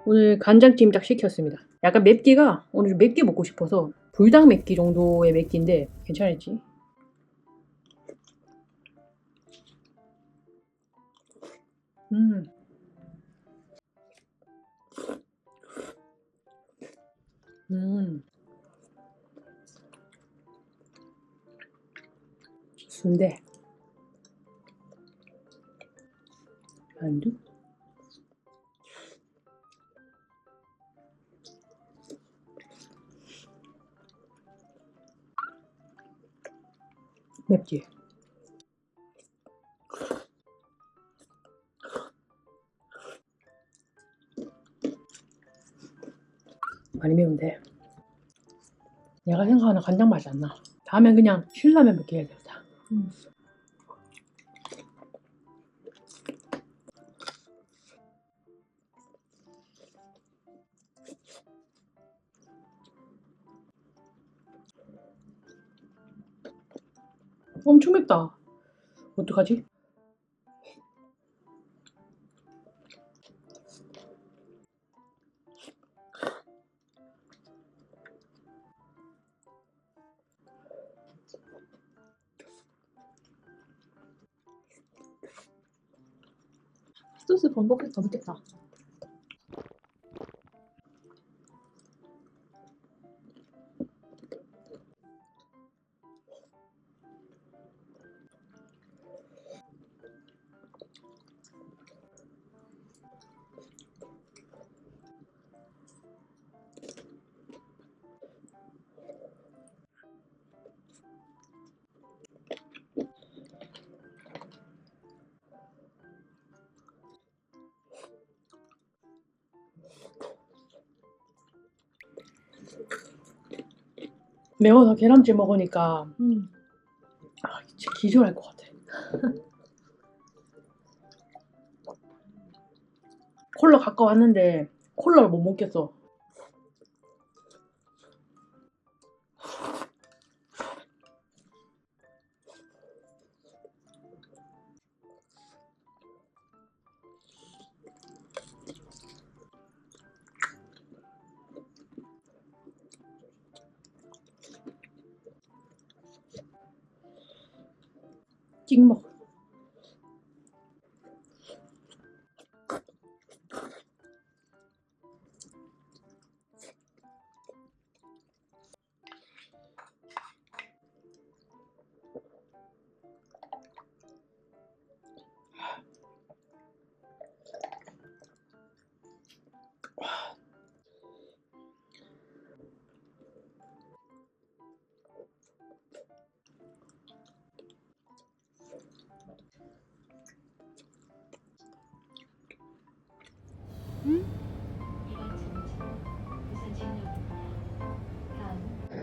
오늘 간장찜닭 시켰습니다. 약간 맵기가 오늘 좀 맵게 먹고 싶어서 불닭 맵기 정도의 맵기인데 괜찮을지. 음. 순대. 만두. 맵지? 많이 매운데 내가 생각하는 간장 맛이 안 나. 다음엔 그냥 신라면 먹게 해야 되겠다. 엄청 맵다. 어떡하지? 소스 번복해서 더 맵겠다. 매워서 계란찜 먹으니까 진짜 기절할 것 같아. 콜라 갖고 왔는데 콜라를 못 먹겠어. 찍먹.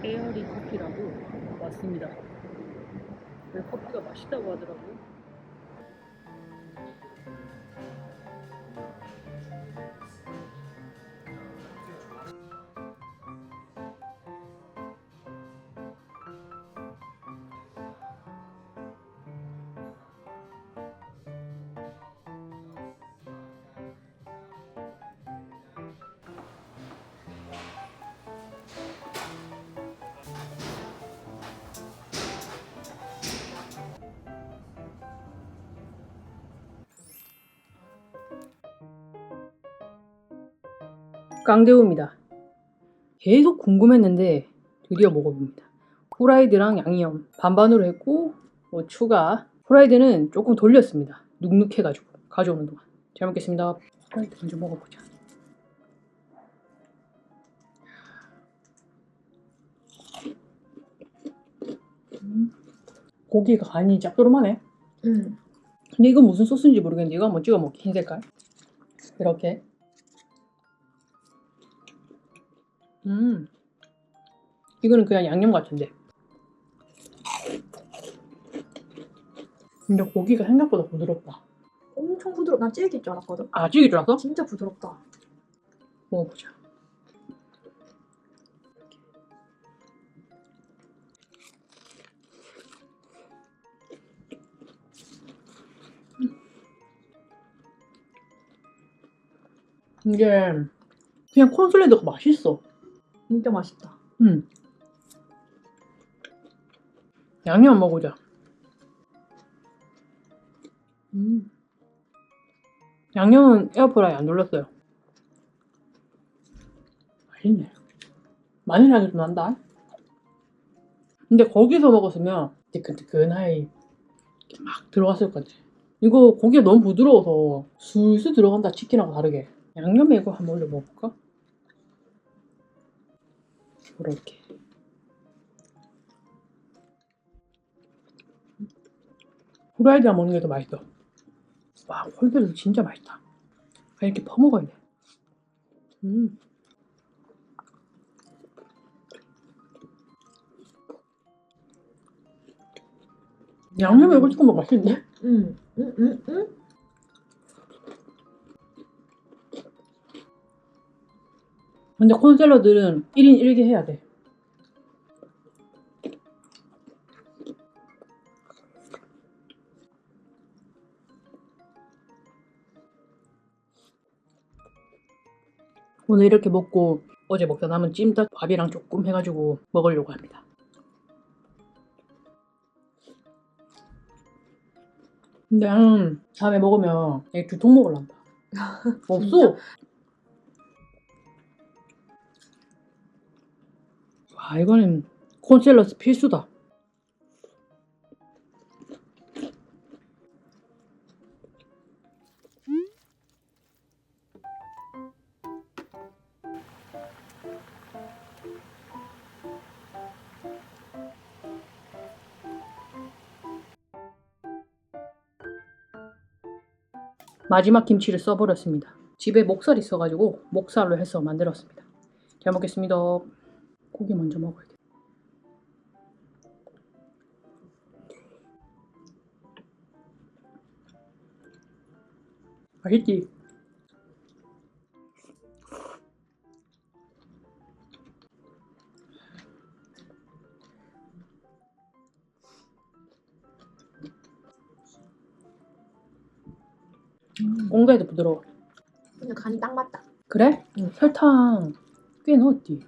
에어리 커피라고 왔습니다. 커피가 맛있다고 하더라고요. 깡대우입니다. 계속 궁금했는데 드디어 먹어봅니다. 후라이드랑 양념 반반으로 했고 추가. 후라이드는 조금 돌렸습니다. 눅눅해가지고 가져오는 동안. 잘 먹겠습니다. 후라이드 먼저 먹어보자. 고기가 간이 짭조름하네. 근데 이건 무슨 소스인지 모르겠는데 이거 한번 찍어 먹기. 흰 색깔 이렇게. 이거는 그냥 양념 같은데. 근데 고기가 생각보다 부드럽다. 엄청 부드럽. 난 질길 줄 알았거든. 아, 질길 줄 알았어? 진짜 부드럽다. 먹어보자. 이게 그냥 콘슬레드가 맛있어. 진짜 맛있다. 양념 먹어보자. 양념은 에어프라이 안 돌렸어요. 맛있네. 마늘 향이 좀 난다. 근데 거기서 먹었으면 뜨끈뜨끈하게 막 들어갔을 것 같아. 이거 고기가 너무 부드러워서 술술 들어간다, 치킨하고 다르게. 양념에 이거 한번 올려 먹을까? 이렇게. 후라이드랑 먹는 게 더 맛있어. 와, 콜드도 진짜 맛있다. 이렇게 퍼먹어야 돼. 양념에 이거 찍으면 맛있는데? 근데 콘샐러드는 1인 1개 해야 돼. 오늘 이렇게 먹고 어제 먹다 남은 찜닭 밥이랑 조금 해가지고 먹으려고 합니다. 근데 다음에 먹으면 이 두통 먹으란다. 없어. 와, 이거는 콘샐러드 필수다. 마지막 김치를 써버렸습니다. 집에 목살 있어가지고 목살로 해서 만들었습니다. 잘 먹겠습니다. 고기 먼저 먹어야 돼. 맛있지? 온가에도 부드러워. 근데 간이 딱 맞다. 그래? 설탕 꽤 넣었지.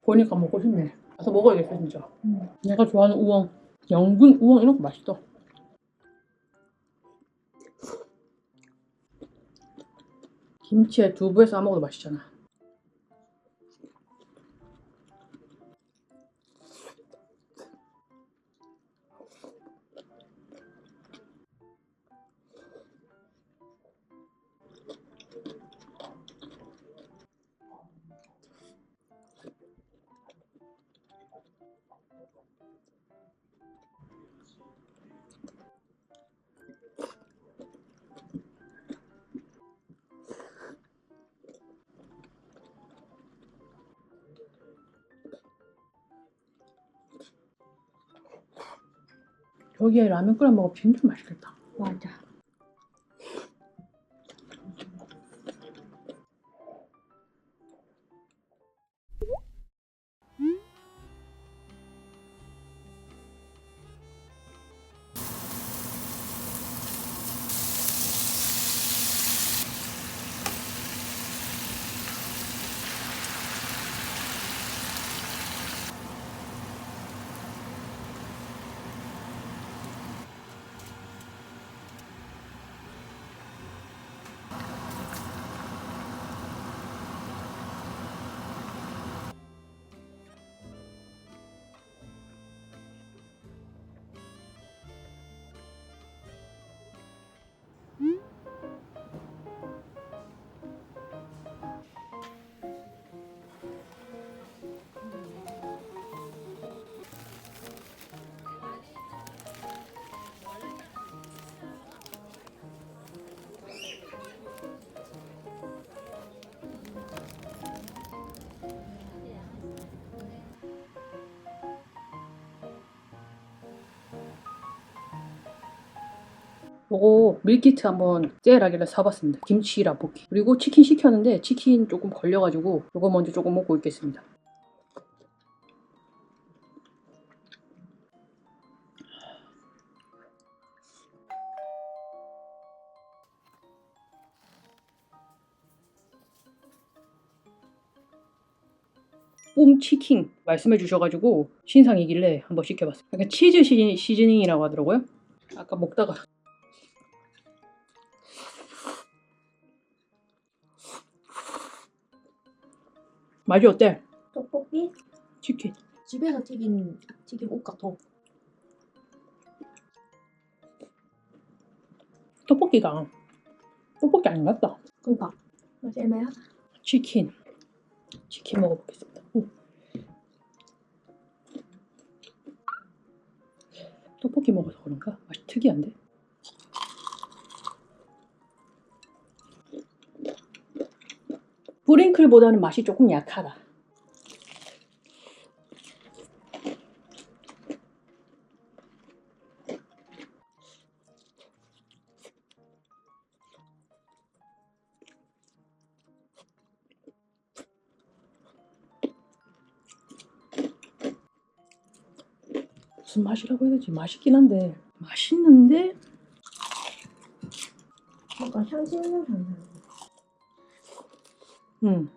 보니까 먹고 싶네. 가서 먹어야겠어 진짜. 내가 좋아하는 우엉, 영분 우엉 이런 거 맛있어. 김치에 두부에 싸 먹어도 맛있잖아. 여기에 라면 끓여 먹으면 진짜 맛있겠다. 맞아. 요거 밀키트 한번 세일하길래 사봤습니다. 김치 라볶이. 그리고 치킨 시켰는데 치킨 조금 걸려가지고 요거 먼저 조금 먹고 있겠습니다. 뿜치킨 말씀해 주셔가지고 신상이길래 한번 시켜봤어요. 약간 치즈 시즈닝이라고 하더라고요. 아까 먹다가 맛이 어때? 떡볶이? 치킨. 집에서 튀긴 옷 같아. 떡볶이가 떡볶이 아닌 것 같다. 그러니까 맛이 애매하다. 치킨 먹어보겠습니다. 오. 떡볶이 먹어서 그런가? 맛이 특이한데? 뿌링클보다는 맛이 조금 약하다. 무슨 맛이라고 해야 되지? 맛있긴 한데 맛있는데 약간 향신료 향. 음.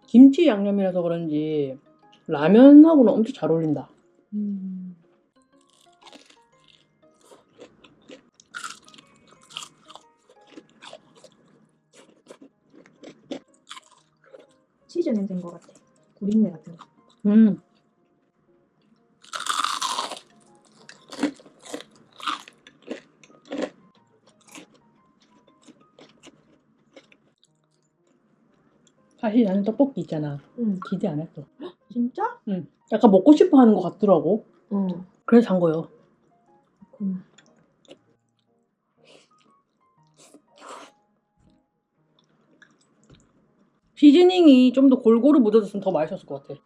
김치 양념이라서 그런지 라면하고는 엄청 잘 어울린다. 치즈 냄새인 것 같아. 구린내 같은 거. 음. 사실 나는 떡볶이 있잖아. 응. 기대 안 했어. 진짜? 약간 먹고 싶어 하는 것 같더라고. 응. 그래서 산 거요. 시즈닝이 좀 더 골고루 묻어졌으면 더 맛있었을 것 같아.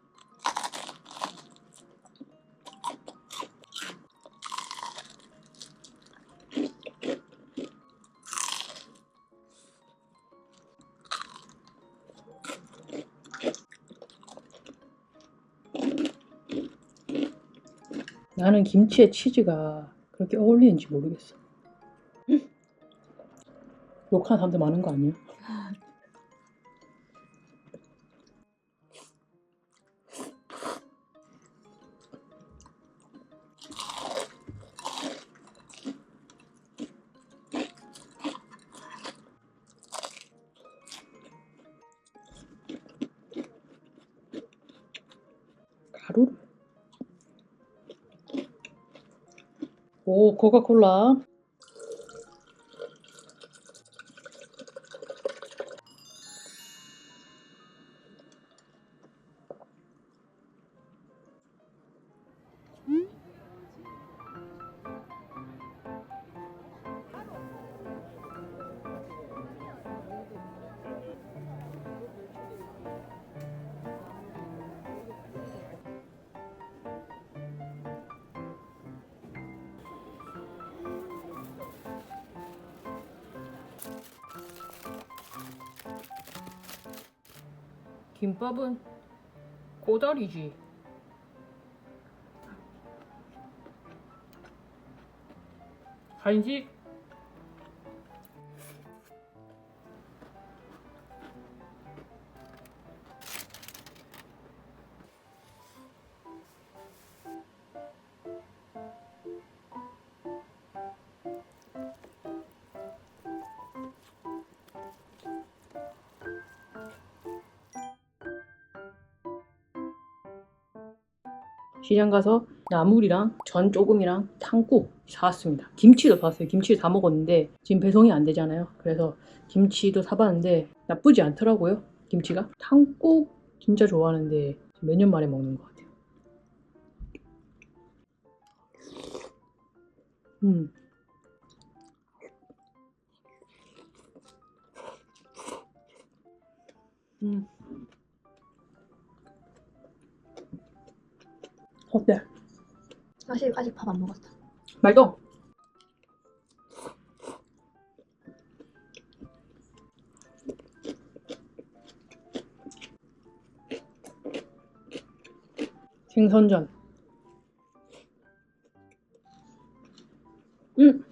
나는 김치에 치즈가 그렇게 어울리는지 모르겠어. 욕하는 사람들 많은 거 아니야? 가루를. 오, 코카콜라. 김밥은 꼬다리지. 간식. 시장 가서 나물이랑 전 조금이랑 탕국 사왔습니다. 김치도 사왔어요. 김치를 다 먹었는데 지금 배송이 안 되잖아요. 그래서 김치도 사봤는데 나쁘지 않더라고요. 김치가. 탕국 진짜 좋아하는데 몇 년 만에 먹는 것 같아요. 음. 음. 어때? 사실 아직 밥 안 먹었어. 맛있어? 생선전. 음.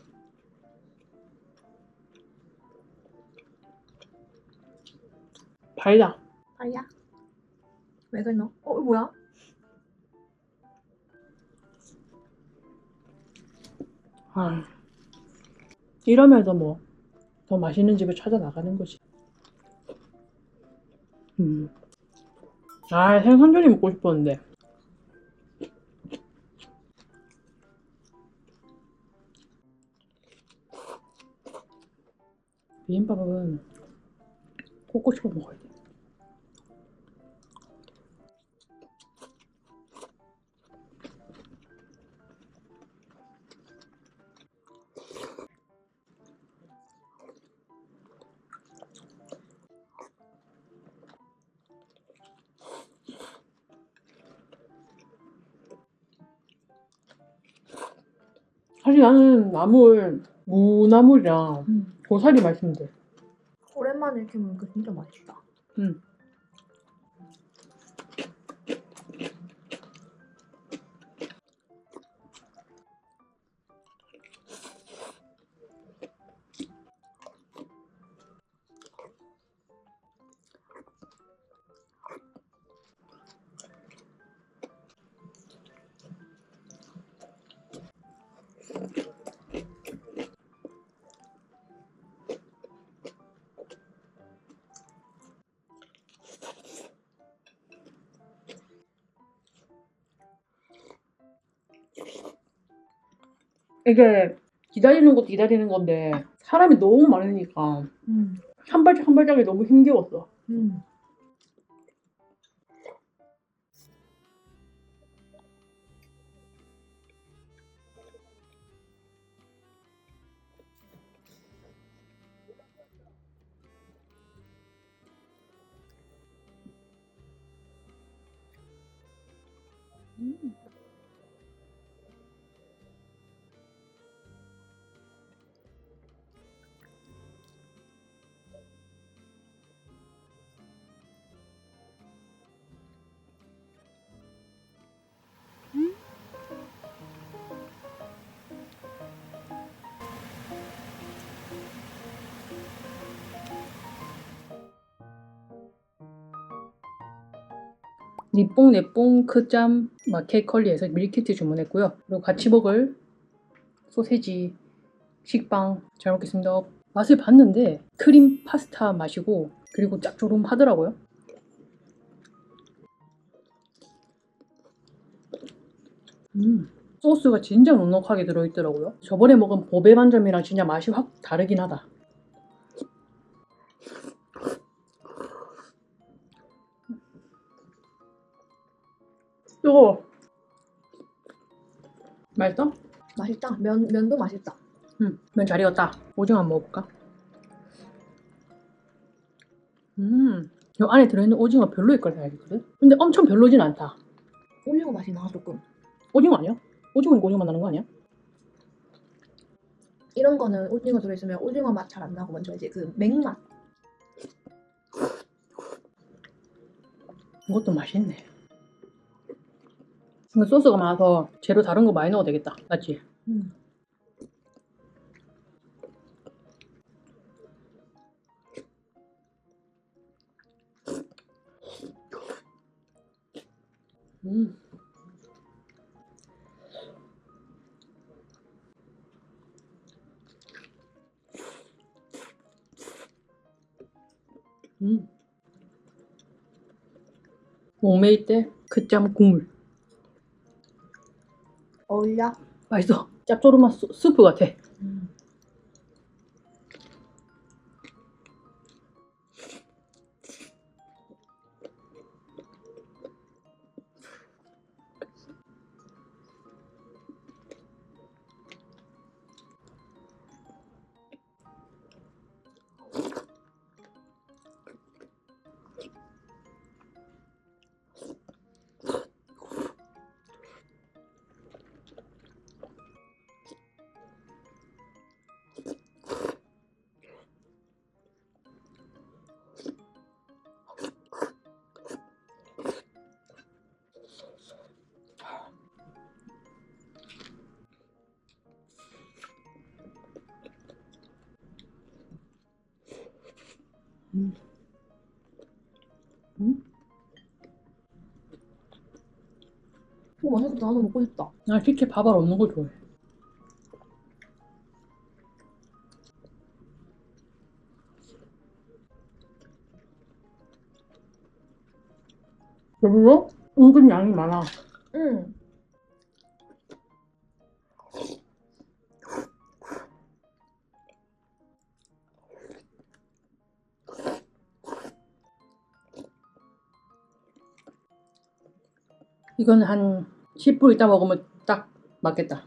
달다. 아야. 왜 그러노? 이거 뭐야? 아. 이러면서 뭐 더 맛있는 집을 찾아 나가는 거지. 아, 생선전이 먹고 싶었는데. 비빔밥은 꼭 씹어 먹어야 돼. 사실 나는 나물, 무나물이랑 고사리 맛있으면 돼. 오랜만에 이렇게 먹으니까 진짜 맛있다. 응. 이게 기다리는 것도 기다리는 건데 사람이 너무 많으니까 한 발짝 한 발짝이 너무 힘겨웠어. 니뽕 내뽕 크짬 마켓컬리에서 밀키트 주문했고요. 그리고 같이 먹을 소세지, 식빵 잘 먹겠습니다. 맛을 봤는데 크림 파스타 맛이고 그리고 짭조름하더라고요. 소스가 진짜 넉넉하게 들어있더라고요. 저번에 먹은 보배 반점이랑 진짜 맛이 확 다르긴 하다. 뜨거워. 맛있어? 맛있다. 면도 맛있다. 면 잘 익었다. 오징어 한번 먹어볼까? 이 안에 들어있는 오징어 별로일 걸 생각했거든? 근데 엄청 별로진 않다. 오징어 맛이 나 조금. 오징어 아니야? 오징어니까 오징어 맛 나는 거 아니야? 이런 거는 오징어 들어있으면 오징어 맛 잘 안 나고 먼저 이제 그 맹맛. 이것도 맛있네. 근데 소스가 많아서 재료 다른 거 많이 넣어도 되겠다. 맞지? 음. 음. 목메일 때 그짬 국물. 어울려? 맛있어. 짭조름한 스프 같아. 음. 음? 맛있겠다. 나도 먹고 싶다. 나 특히 밥알 없는 거 좋아해. 여보고? 은근 양이 많아. 응. 이건 한 10분 있다 먹으면 딱 맞겠다.